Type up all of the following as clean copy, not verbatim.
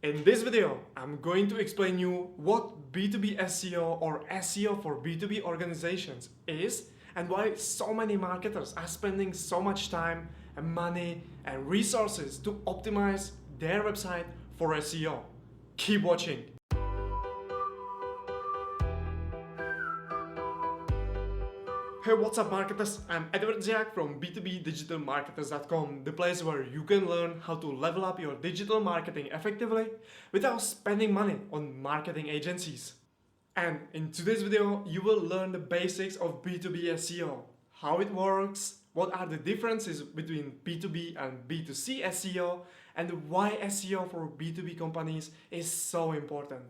In this video, I'm going to explain you what B2B SEO or SEO for B2B organizations is and why so many marketers are spending so much time and money and resources to optimize their website for SEO. Keep watching. Hey, what's up marketers? I'm Eduard Dziak from B2B the place where you can learn how to level up your digital marketing effectively without spending money on marketing agencies. And in today's video, you will learn the basics of B2B SEO, how it works, what are the differences between B2B and B2C SEO, and why SEO for B2B companies is so important.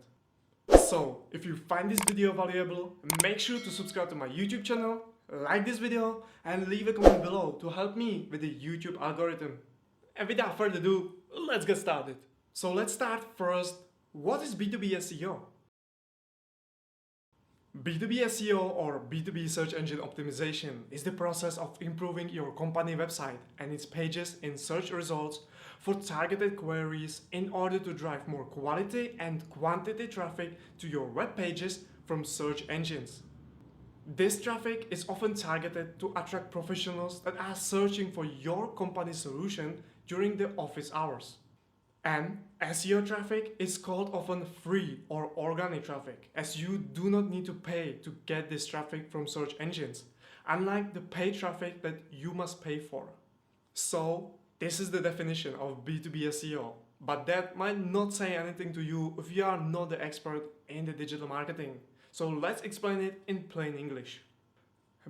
So, if you find this video valuable, make sure to subscribe to my YouTube channel, like this video, and leave a comment below to help me with the YouTube algorithm. And without further ado, let's get started. So let's start first. What is B2B SEO? B2B SEO or B2B search engine optimization is the process of improving your company website and its pages in search results for targeted queries in order to drive more quality and quantity traffic to your web pages from search engines. This traffic is often targeted to attract professionals that are searching for your company's solution during the office hours. And SEO traffic is called often free or organic traffic, as you do not need to pay to get this traffic from search engines, unlike the paid traffic that you must pay for. So, this is the definition of B2B SEO, but that might not say anything to you if you are not the expert in the digital marketing. So let's explain it in plain English.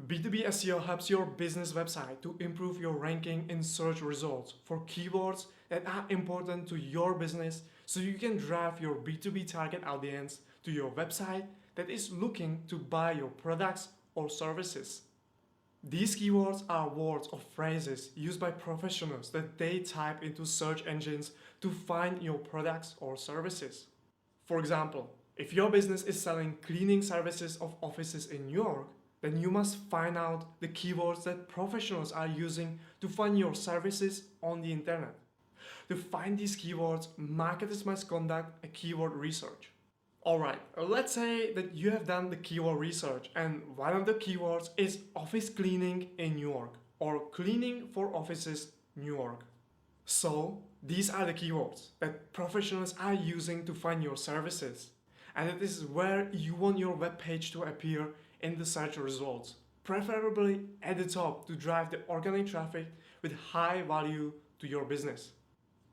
B2B SEO helps your business website to improve your ranking in search results for keywords that are important to your business, so you can drive your B2B target audience to your website that is looking to buy your products or services. These keywords are words or phrases used by professionals that they type into search engines to find your products or services. For example, if your business is selling cleaning services of offices in New York, then you must find out the keywords that professionals are using to find your services on the internet. To find these keywords, marketers must conduct a keyword research. Alright, let's say that you have done the keyword research and one of the keywords is office cleaning in New York or cleaning for offices New York. So, these are the keywords that professionals are using to find your services. And it is where you want your web page to appear in the search results, preferably at the top to drive the organic traffic with high value to your business.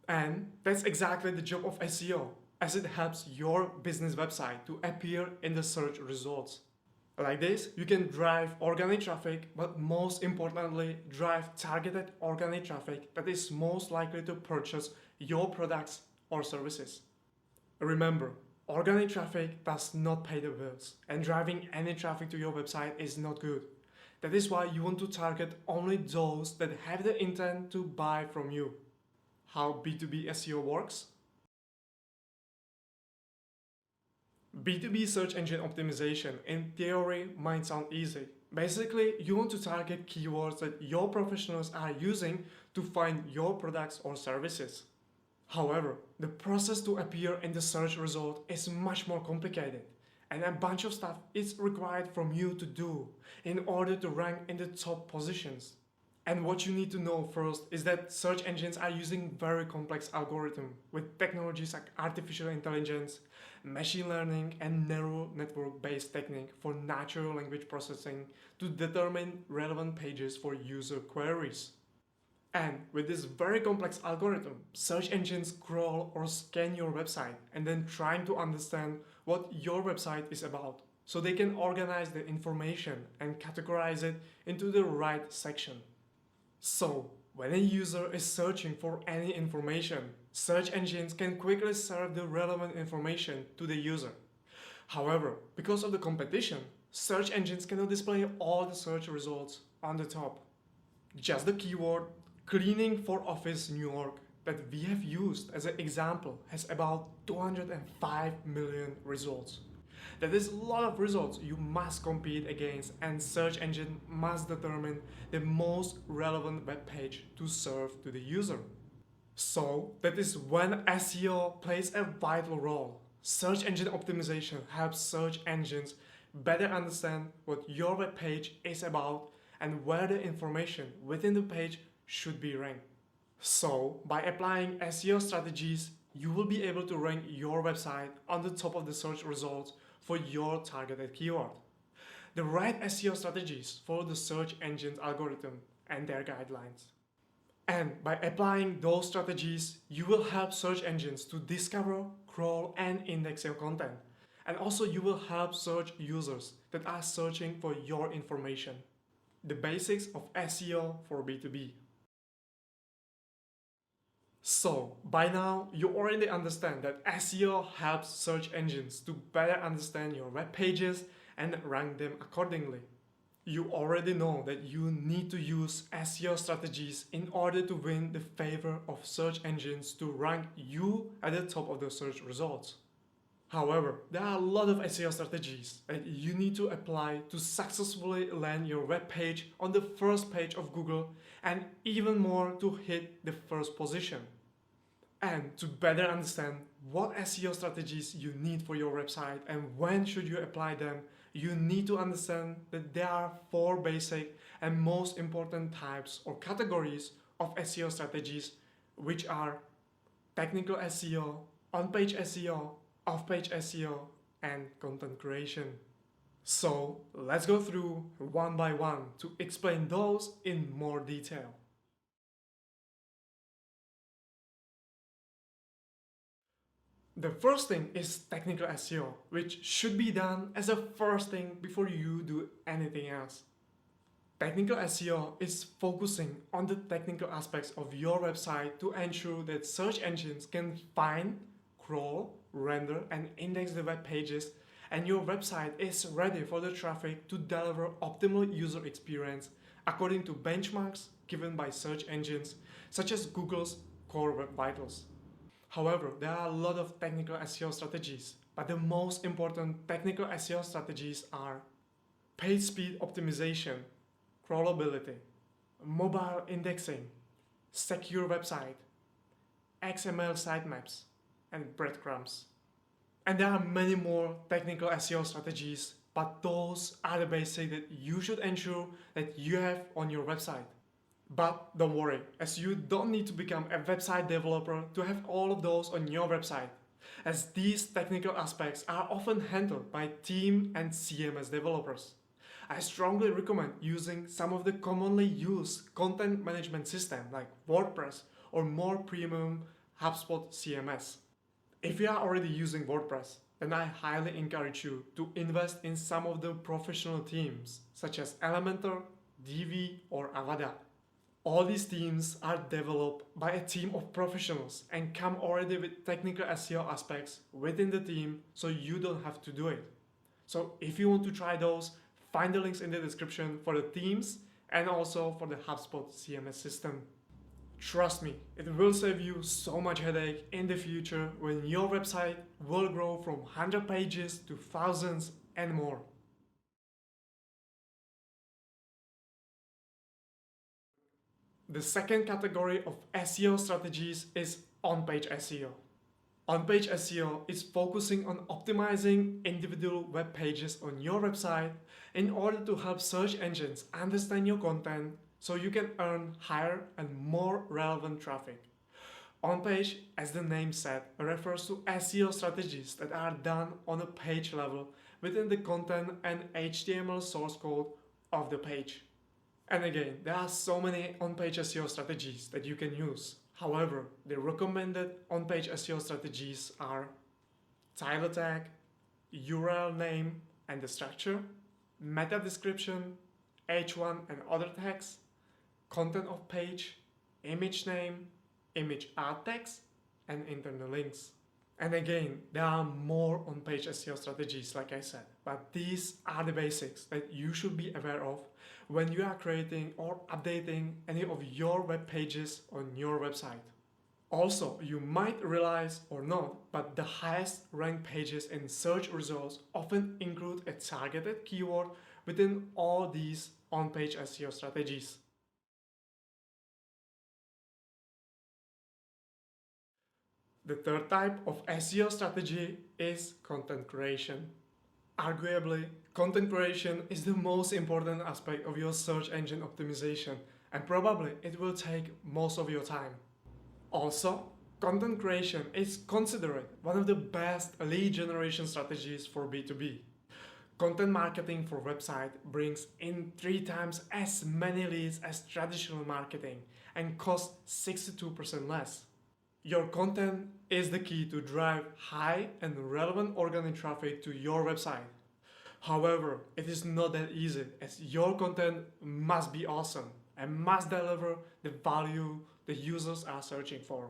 And that's exactly the job of SEO, as it helps your business website to appear in the search results. Like this, you can drive organic traffic, but most importantly, drive targeted organic traffic that is most likely to purchase your products or services. Remember, organic traffic does not pay the bills, and driving any traffic to your website is not good. That is why you want to target only those that have the intent to buy from you. How B2B SEO works? B2B search engine optimization in theory might sound easy. Basically, you want to target keywords that your professionals are using to find your products or services. However, the process to appear in the search result is much more complicated, and a bunch of stuff is required from you to do in order to rank in the top positions. And what you need to know first is that search engines are using very complex algorithms with technologies like artificial intelligence, machine learning, and neural network-based technique for natural language processing to determine relevant pages for user queries. And with this very complex algorithm, search engines crawl or scan your website and then trying to understand what your website is about, so they can organize the information and categorize it into the right section. So, when a user is searching for any information, search engines can quickly serve the relevant information to the user. However, because of the competition, search engines cannot display all the search results on the top. Just the keyword cleaning for office New York that we have used as an example has about 205 million results. That is a lot of results you must compete against, and search engine must determine the most relevant web page to serve to the user. So that is when SEO plays a vital role. Search engine optimization helps search engines better understand what your web page is about and where the information within the page should be ranked. So, by applying SEO strategies, you will be able to rank your website on the top of the search results for your targeted keyword. The right SEO strategies follow the search engine's algorithm and their guidelines. And by applying those strategies, you will help search engines to discover, crawl, and index your content. And also, you will help search users that are searching for your information. The basics of SEO for B2B. So, by now, you already understand that SEO helps search engines to better understand your web pages and rank them accordingly. You already know that you need to use SEO strategies in order to win the favor of search engines to rank you at the top of the search results. However, there are a lot of SEO strategies that you need to apply to successfully land your web page on the first page of Google and even more to hit the first position. And to better understand what SEO strategies you need for your website and when should you apply them, you need to understand that there are 4 basic and most important types or categories of SEO strategies, which are technical SEO, on-page SEO, off-page SEO, and content creation. So let's go through one by one to explain those in more detail. The first thing is technical SEO, which should be done as a first thing before you do anything else. Technical SEO is focusing on the technical aspects of your website to ensure that search engines can find, crawl, render, and index the web pages, and your website is ready for the traffic to deliver optimal user experience according to benchmarks given by search engines such as Google's Core Web Vitals. However, there are a lot of technical SEO strategies, but the most important technical SEO strategies are page speed optimization, crawlability, mobile indexing, secure website, XML sitemaps, and breadcrumbs. And there are many more technical SEO strategies, but those are the basics that you should ensure that you have on your website. But don't worry, as you don't need to become a website developer to have all of those on your website, as these technical aspects are often handled by team and CMS developers. I strongly recommend using some of the commonly used content management systems like WordPress or more premium HubSpot CMS. If you are already using WordPress, then I highly encourage you to invest in some of the professional themes such as Elementor, Divi, or Avada. All these themes are developed by a team of professionals and come already with technical SEO aspects within the team, so you don't have to do it. So if you want to try those, find the links in the description for the themes and also for the HubSpot CMS system. Trust me, it will save you so much headache in the future when your website will grow from 100 pages to thousands and more. The second category of SEO strategies is on-page SEO. On-page SEO is focusing on optimizing individual web pages on your website in order to help search engines understand your content so you can earn higher and more relevant traffic. On-page, as the name said, refers to SEO strategies that are done on a page level within the content and HTML source code of the page. And again, there are so many on-page SEO strategies that you can use. However, the recommended on-page SEO strategies are title tag, URL name and the structure, meta description, H1 and other tags, content of page, image name, image alt text, and internal links. And again, there are more on-page SEO strategies, like I said, but these are the basics that you should be aware of when you are creating or updating any of your web pages on your website. Also, you might realize or not, but the highest ranked pages in search results often include a targeted keyword within all these on-page SEO strategies. The third type of SEO strategy is content creation. Arguably, content creation is the most important aspect of your search engine optimization, and probably it will take most of your time. Also, content creation is considered one of the best lead generation strategies for B2B. Content marketing for website brings in 3 times as many leads as traditional marketing and costs 62% less. Your content is the key to drive high and relevant organic traffic to your website. However, it is not that easy as your content must be awesome and must deliver the value the users are searching for.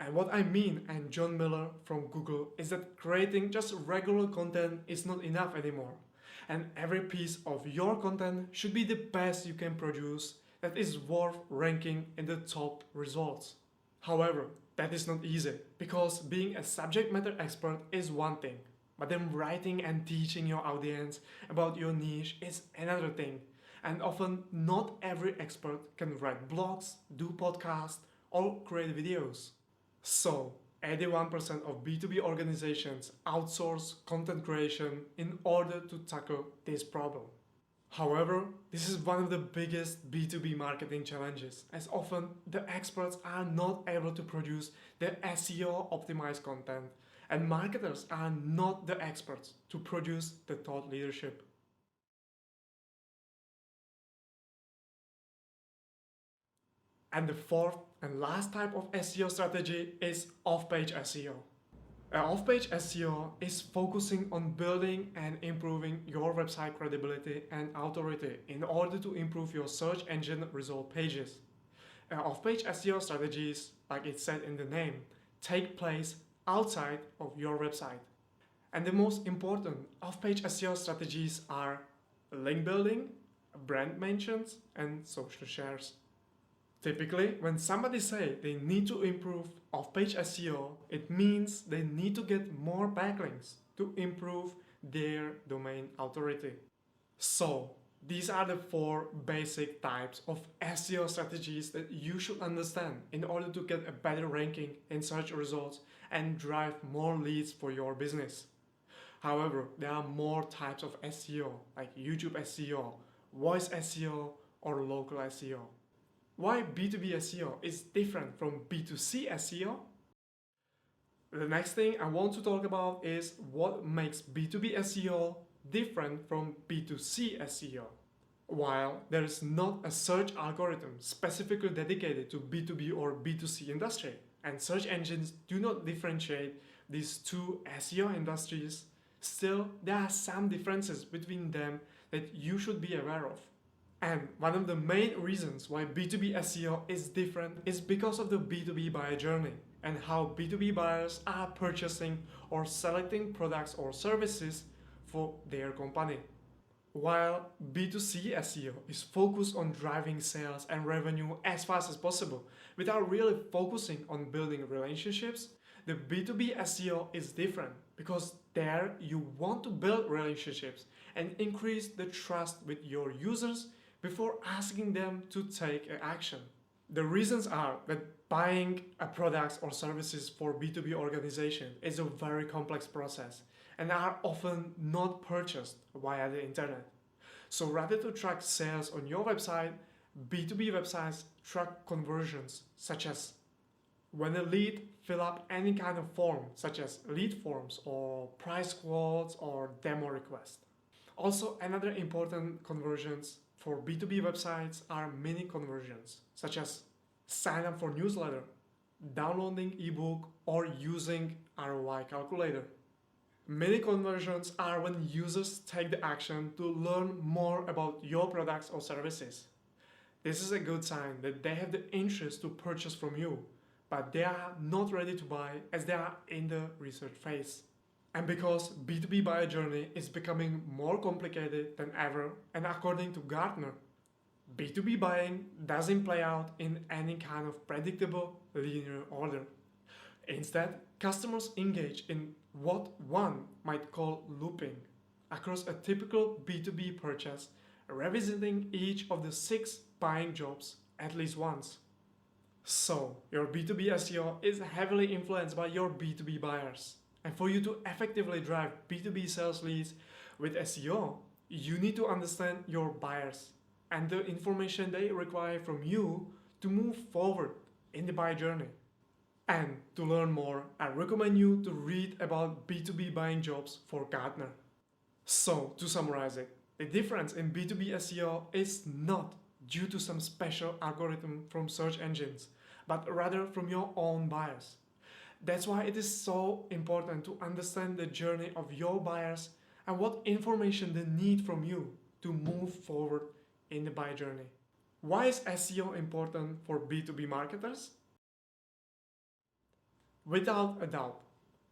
And what I mean, and John Miller from Google, is that creating just regular content is not enough anymore. And every piece of your content should be the best you can produce that is worth ranking in the top results. However, that is not easy because being a subject matter expert is one thing, but then writing and teaching your audience about your niche is another thing. And often, not every expert can write blogs, do podcasts, or create videos. So, 81% of B2B organizations outsource content creation in order to tackle this problem. However, this is one of the biggest B2B marketing challenges, as often the experts are not able to produce the SEO optimized content, and marketers are not the experts to produce the thought leadership. And the fourth and last type of SEO strategy is off-page SEO. Off-page SEO is focusing on building and improving your website credibility and authority in order to improve your search engine result pages. Off-page SEO strategies, like it said in the name, take place outside of your website. And the most important off-page SEO strategies are link building, brand mentions, and social shares. Typically, when somebody says they need to improve off-page SEO, it means they need to get more backlinks to improve their domain authority. So, these are the 4 basic types of SEO strategies that you should understand in order to get a better ranking in search results and drive more leads for your business. However, there are more types of SEO like YouTube SEO, voice SEO, or local SEO. Why B2B SEO is different from B2C SEO? The next thing I want to talk about is what makes B2B SEO different from B2C SEO. While there is not a search algorithm specifically dedicated to B2B or B2C industry, and search engines do not differentiate these two SEO industries, still there are some differences between them that you should be aware of. And one of the main reasons why B2B SEO is different is because of the B2B buyer journey and how B2B buyers are purchasing or selecting products or services for their company. While B2C SEO is focused on driving sales and revenue as fast as possible without really focusing on building relationships, the B2B SEO is different because there you want to build relationships and increase the trust with your users before asking them to take action. The reasons are that buying a products or services for B2B organization is a very complex process and are often not purchased via the internet. So rather to track sales on your website, B2B websites track conversions such as when a lead fill up any kind of form such as lead forms or price quotes or demo request. Also, another important conversions for B2B websites are mini conversions, such as sign up for newsletter, downloading ebook, or using ROI calculator. Mini conversions are when users take the action to learn more about your products or services. This is a good sign that they have the interest to purchase from you, but they are not ready to buy as they are in the research phase. And because B2B buyer journey is becoming more complicated than ever, and according to Gartner, B2B buying doesn't play out in any kind of predictable linear order. Instead, customers engage in what one might call looping across a typical B2B purchase, revisiting each of the 6 buying jobs at least once. So, your B2B SEO is heavily influenced by your B2B buyers. And for you to effectively drive B2B sales leads with SEO, you need to understand your buyers and the information they require from you to move forward in the buy journey. And to learn more, I recommend you to read about B2B buying jobs for Gartner. So, to summarize it, the difference in B2B SEO is not due to some special algorithm from search engines, but rather from your own buyers. That's why it is so important to understand the journey of your buyers and what information they need from you to move forward in the buy journey. Why is SEO important for B2B marketers? Without a doubt,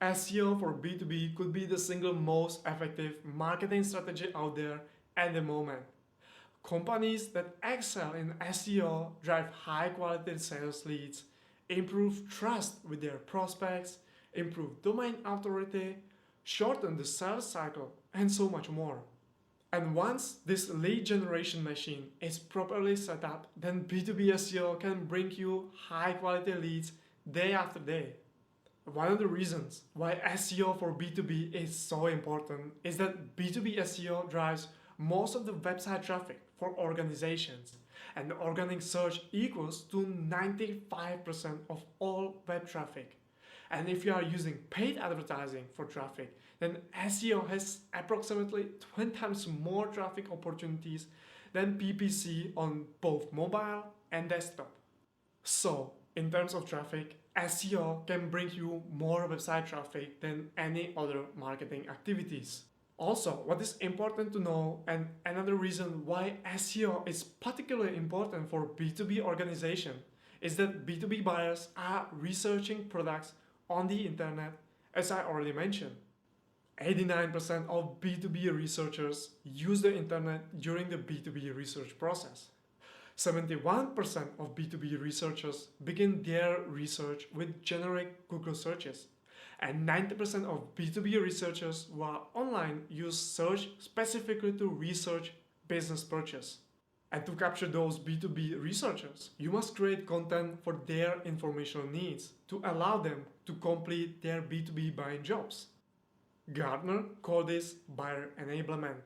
SEO for B2B could be the single most effective marketing strategy out there at the moment. Companies that excel in SEO drive high quality sales leads, improve trust with their prospects, improve domain authority, shorten the sales cycle, and so much more. And once this lead generation machine is properly set up, then B2B SEO can bring you high quality leads day after day. One of the reasons why SEO for B2B is so important is that B2B SEO drives most of the website traffic for organizations, and organic search equals to 95% of all web traffic. And if you are using paid advertising for traffic, then SEO has approximately 20 times more traffic opportunities than PPC on both mobile and desktop. So, in terms of traffic, SEO can bring you more website traffic than any other marketing activities. Also, what is important to know, and another reason why SEO is particularly important for B2B organization, is that B2B buyers are researching products on the internet, as I already mentioned. 89% of B2B researchers use the internet during the B2B research process. 71% of B2B researchers begin their research with generic Google searches. And 90% of B2B researchers who are online use search specifically to research business purchase. And to capture those B2B researchers, you must create content for their informational needs to allow them to complete their B2B buying jobs. Gartner called this buyer enablement.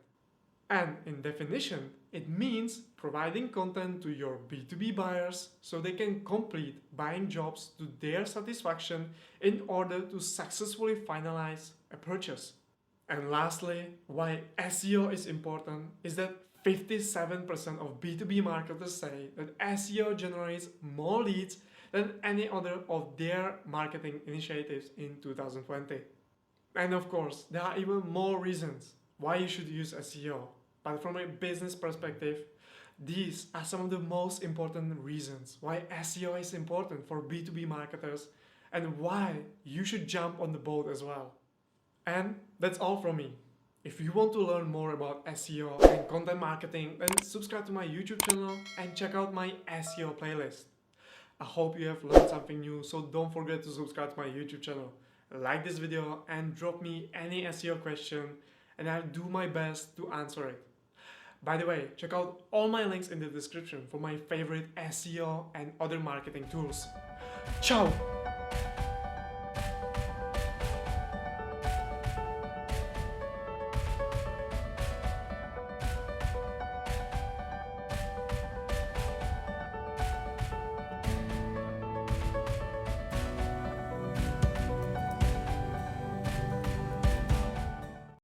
And in definition, it means providing content to your B2B buyers so they can complete buying jobs to their satisfaction in order to successfully finalize a purchase. And lastly, why SEO is important is that 57% of B2B marketers say that SEO generates more leads than any other of their marketing initiatives in 2020. And of course, there are even more reasons why you should use SEO. But from a business perspective, these are some of the most important reasons why SEO is important for B2B marketers and why you should jump on the boat as well. And that's all from me. If you want to learn more about SEO and content marketing, then subscribe to my YouTube channel and check out my SEO playlist. I hope you have learned something new, so don't forget to subscribe to my YouTube channel. Like this video and drop me any SEO question and I'll do my best to answer it. By the way, check out all my links in the description for my favorite SEO and other marketing tools. Ciao!